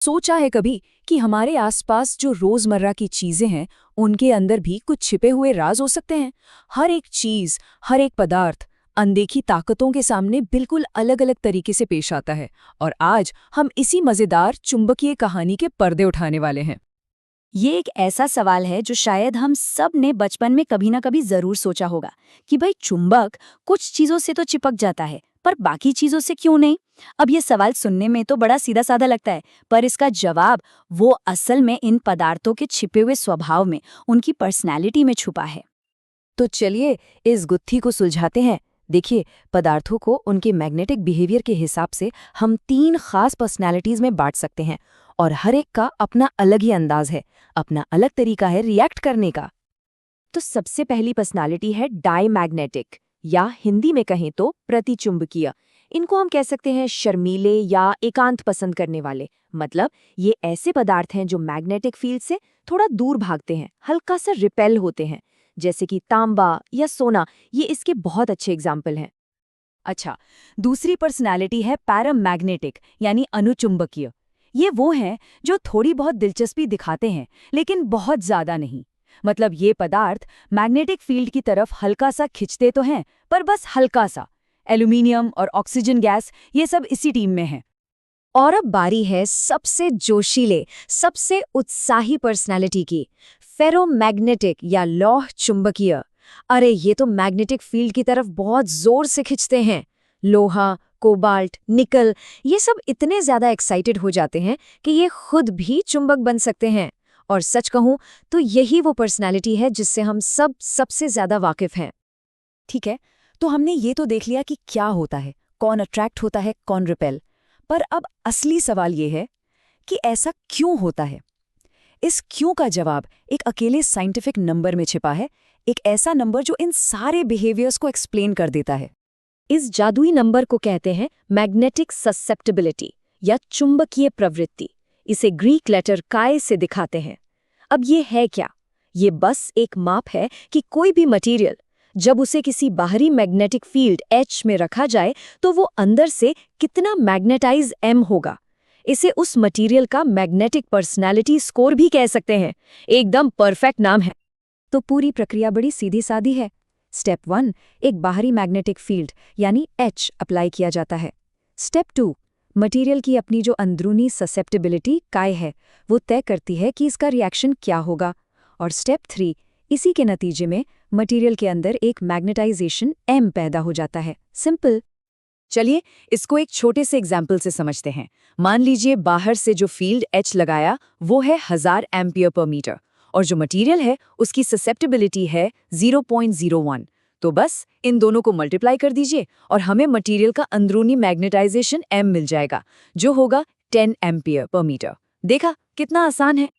सोचा है कभी कि हमारे आसपास जो रोजमर्रा की चीजें हैं उनके अंदर भी कुछ छिपे हुए राज हो सकते हैं। हर एक चीज, हर एक पदार्थ अनदेखी ताकतों के सामने बिल्कुल अलग अलग तरीके से पेश आता है। और आज हम इसी मजेदार चुंबकीय कहानी के पर्दे उठाने वाले हैं। ये एक ऐसा सवाल है जो शायद हम सब ने बचपन में कभी ना कभी जरूर सोचा होगा कि भाई चुंबक कुछ चीजों से तो चिपक जाता है पर बाकी चीजों से क्यों नहीं। अब ये सवाल सुनने में तो बड़ा सीधा साधा लगता है, पर इसका जवाब वो असल में इन पदार्थों के छिपे हुए स्वभाव में, उनकी पर्सनैलिटी में छुपा है। तो चलिए इस गुत्थी को सुलझाते हैं। देखिए, पदार्थों को उनके मैग्नेटिक बिहेवियर के हिसाब से हम 3 खास पर्सनैलिटीज में बांट सकते हैं और हर एक का अपना अलग ही अंदाज है, अपना अलग तरीका है रिएक्ट करने का। तो सबसे पहली पर्सनालिटी है डायमैग्नेटिक, या हिंदी में कहें तो प्रतिचुंबकीय। इनको हम कह सकते हैं शर्मीले या एकांत पसंद करने वाले। मतलब ये ऐसे पदार्थ हैं जो मैग्नेटिक फील्ड से थोड़ा दूर भागते हैं, हल्का सा रिपेल होते हैं, जैसे कि तांबा या सोना। ये इसके बहुत अच्छे एग्जाम्पल हैं। अच्छा, दूसरी पर्सनालिटी है पैरामैग्नेटिक यानी अनुचुंबकीय। ये वो हैं जो थोड़ी बहुत दिलचस्पी दिखाते हैं लेकिन बहुत ज्यादा नहीं। मतलब ये पदार्थ मैग्नेटिक फील्ड की तरफ हल्का सा खिंचते तो हैं, पर बस हल्का सा। एल्यूमिनियम और ऑक्सीजन गैस, ये सब इसी टीम में हैं। और अब बारी है सबसे जोशीले, सबसे उत्साही पर्सनालिटी की, फेरोमैग्नेटिक या लौह चुंबकीय। अरे ये तो मैग्नेटिक फील्ड की तरफ बहुत जोर से खिंचते हैं। लोहा, कोबाल्ट, निकल, ये सब इतने ज्यादा एक्साइटेड हो जाते हैं कि ये खुद भी चुंबक बन सकते हैं। और सच कहूं तो यही वो पर्सनालिटी है जिससे हम सब सबसे ज्यादा वाकिफ हैं। ठीक है, तो हमने ये तो देख लिया कि क्या होता है, कौन अट्रैक्ट होता है, कौन रिपेल। पर अब असली सवाल ये है कि ऐसा क्यों होता है। इस क्यों का जवाब एक अकेले साइंटिफिक नंबर में छिपा है, एक ऐसा नंबर जो इन सारे बिहेवियर्स को एक्सप्लेन कर देता है। इस जादुई नंबर को कहते हैं मैग्नेटिक ससेप्टिबिलिटी या चुंबकीय प्रवृत्ति। इसे ग्रीक लेटर काय से दिखाते हैं। अब ये है क्या? ये बस एक माप है कि कोई भी मटेरियल जब उसे किसी बाहरी मैग्नेटिक फील्ड H में रखा जाए तो वो अंदर से कितना मैग्नेटाइज M होगा। इसे उस मटेरियल का मैग्नेटिक पर्सनैलिटी स्कोर भी कह सकते हैं। एकदम परफेक्ट नाम है। तो पूरी प्रक्रिया बड़ी सीधी सादी है। स्टेप 1, एक बाहरी मैग्नेटिक फील्ड यानी H अप्लाई किया जाता है। स्टेप 2, मटेरियल की अपनी जो अंदरूनी ससेप्टिबिलिटी काय है वो तय करती है कि इसका रिएक्शन क्या होगा। और स्टेप 3, इसी के नतीजे में मटेरियल के अंदर एक मैग्नेटाइजेशन M पैदा हो जाता है। सिंपल। चलिए इसको एक छोटे से एग्जाम्पल से समझते हैं। मान लीजिए बाहर से जो फील्ड H लगाया वो है 1000 एम्पियर पर मीटर और जो मटेरियल है उसकी ससेप्टिबिलिटी है 0.01। तो बस इन दोनों को मल्टीप्लाई कर दीजिए और हमें मटेरियल का अंदरूनी मैग्नेटाइजेशन M मिल जाएगा, जो होगा 10 एम्पियर पर मीटर। देखा कितना आसान है।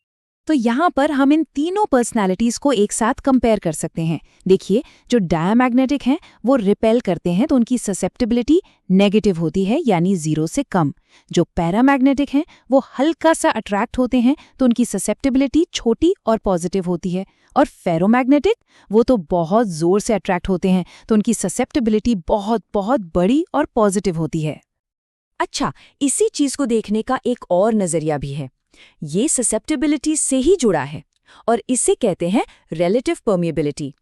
तो यहाँ पर हम इन तीनों पर्सनालिटीज को एक साथ कंपेयर कर सकते हैं। देखिए, जो डायमैग्नेटिक हैं वो रिपेल करते हैं तो उनकी ससेप्टिबिलिटी नेगेटिव होती है यानी 0 से कम। जो पैरामैग्नेटिक हैं वो हल्का सा अट्रैक्ट होते हैं तो उनकी ससेप्टिबिलिटी छोटी और पॉजिटिव होती है। और फेरोमैग्नेटिक वो तो बहुत जोर से अट्रैक्ट होते हैं तो उनकी ससेप्टिबिलिटी बहुत बहुत बड़ी और पॉजिटिव होती है। अच्छा, इसी चीज को देखने का एक और नजरिया भी है। ये ससेप्टिबिलिटी से ही जुड़ा है और इसे कहते हैं रिलेटिव परमिएबिलिटी।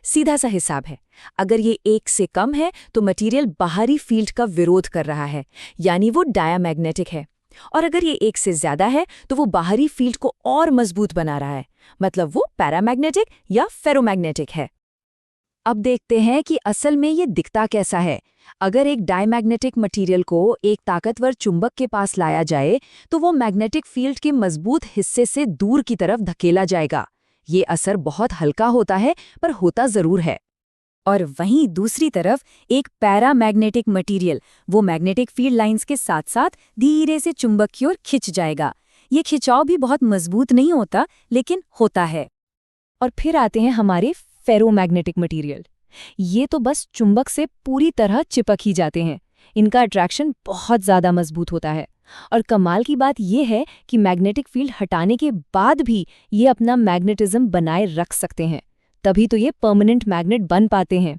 सीधा सा हिसाब है, अगर ये 1 से कम है तो मटेरियल बाहरी फील्ड का विरोध कर रहा है यानी वो डायमैग्नेटिक है। और अगर ये 1 से ज्यादा है तो वो बाहरी फील्ड को और मजबूत बना रहा है, मतलब वो पैरामैग्नेटिक या फेरोमैग्नेटिक है। अब देखते हैं कि असल में ये दिखता कैसा है। अगर एक डायमैग्नेटिक मटेरियल को एक ताकतवर चुंबक के पास लाया जाए तो वो मैग्नेटिक फील्ड के मजबूत हिस्से से दूर की तरफ धकेला जाएगा। ये असर बहुत हल्का होता है पर होता जरूर है। और वहीं दूसरी तरफ एक पैरामैग्नेटिक मटेरियल वो मैग्नेटिक फील्ड लाइंस के साथ साथ धीरे से चुंबक की ओर खिंच जाएगा। ये खिंचाव भी बहुत मजबूत नहीं होता लेकिन होता है। और फिर आते हैं हमारे फेरोमैग्नेटिक मटेरियल। ये तो बस चुंबक से पूरी तरह चिपक ही जाते हैं। इनका अट्रैक्शन बहुत ज़्यादा मजबूत होता है। और कमाल की बात यह है कि मैग्नेटिक फील्ड हटाने के बाद भी ये अपना मैग्नेटिज्म बनाए रख सकते हैं, तभी तो ये परमानेंट मैग्नेट बन पाते हैं।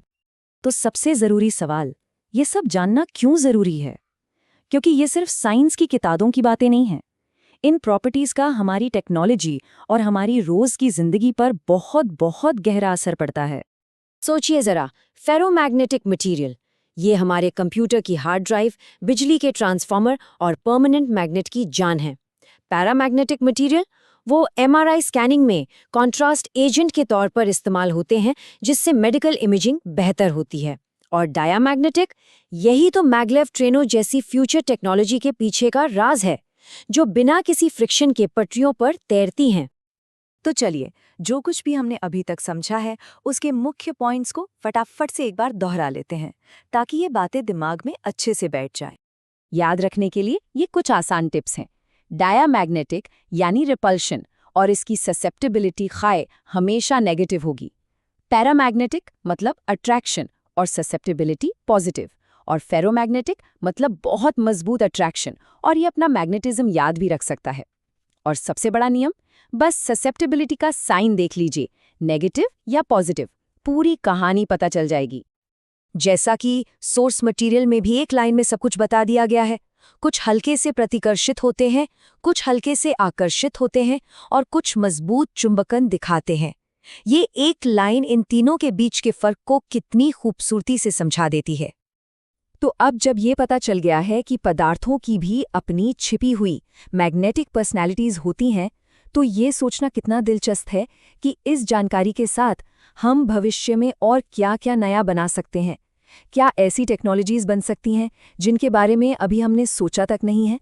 तो सबसे ज़रूरी सवाल, ये सब जानना क्यों ज़रूरी है? क्योंकि ये सिर्फ साइंस की किताबों की बातें नहीं हैं। इन प्रॉपर्टीज का हमारी टेक्नोलॉजी और हमारी रोज की जिंदगी पर बहुत बहुत गहरा असर पड़ता है। सोचिए जरा, फेरोमैग्नेटिक मटेरियल, ये हमारे कंप्यूटर की हार्ड ड्राइव, बिजली के ट्रांसफार्मर और परमानेंट मैग्नेट की जान है। पैरामैग्नेटिक मटेरियल, वो एमआरआई स्कैनिंग में कॉन्ट्रास्ट एजेंट के तौर पर इस्तेमाल होते हैं, जिससे मेडिकल इमेजिंग बेहतर होती है। और डायामैग्नेटिक, यही तो मैग्लेव ट्रेनों जैसी फ्यूचर टेक्नोलॉजी के पीछे का राज है, जो बिना किसी फ्रिक्शन के पटरियों पर तैरती हैं। तो चलिए, जो कुछ भी हमने अभी तक समझा है उसके मुख्य पॉइंट्स को फटाफट से एक बार दोहरा लेते हैं, ताकि ये बातें दिमाग में अच्छे से बैठ जाएं। याद रखने के लिए ये कुछ आसान टिप्स हैं। डायामैग्नेटिक यानी रिपल्शन और इसकी ससेप्टिबिलिटी खाए हमेशा नेगेटिव होगी। पैरामैग्नेटिक मतलब अट्रैक्शन और ससेप्टिबिलिटी पॉजिटिव। और फेरोमैग्नेटिक मतलब बहुत मजबूत अट्रैक्शन और ये अपना मैग्नेटिज्म याद भी रख सकता है। और सबसे बड़ा नियम, बस ससेप्टिबिलिटी का साइन देख लीजिए, नेगेटिव या पॉजिटिव, पूरी कहानी पता चल जाएगी। जैसा कि सोर्स मटेरियल में भी एक लाइन में सब कुछ बता दिया गया है, कुछ हल्के से प्रतिकर्षित होते हैं, कुछ हल्के से आकर्षित होते हैं और कुछ मजबूत चुंबकन दिखाते हैं। ये एक लाइन इन तीनों के बीच के फर्क को कितनी खूबसूरती से समझा देती है। तो अब जब ये पता चल गया है कि पदार्थों की भी अपनी छिपी हुई मैग्नेटिक पर्सनैलिटीज होती हैं, तो ये सोचना कितना दिलचस्प है कि इस जानकारी के साथ हम भविष्य में और क्या-क्या नया बना सकते हैं। क्या ऐसी टेक्नोलॉजीज बन सकती हैं जिनके बारे में अभी हमने सोचा तक नहीं है।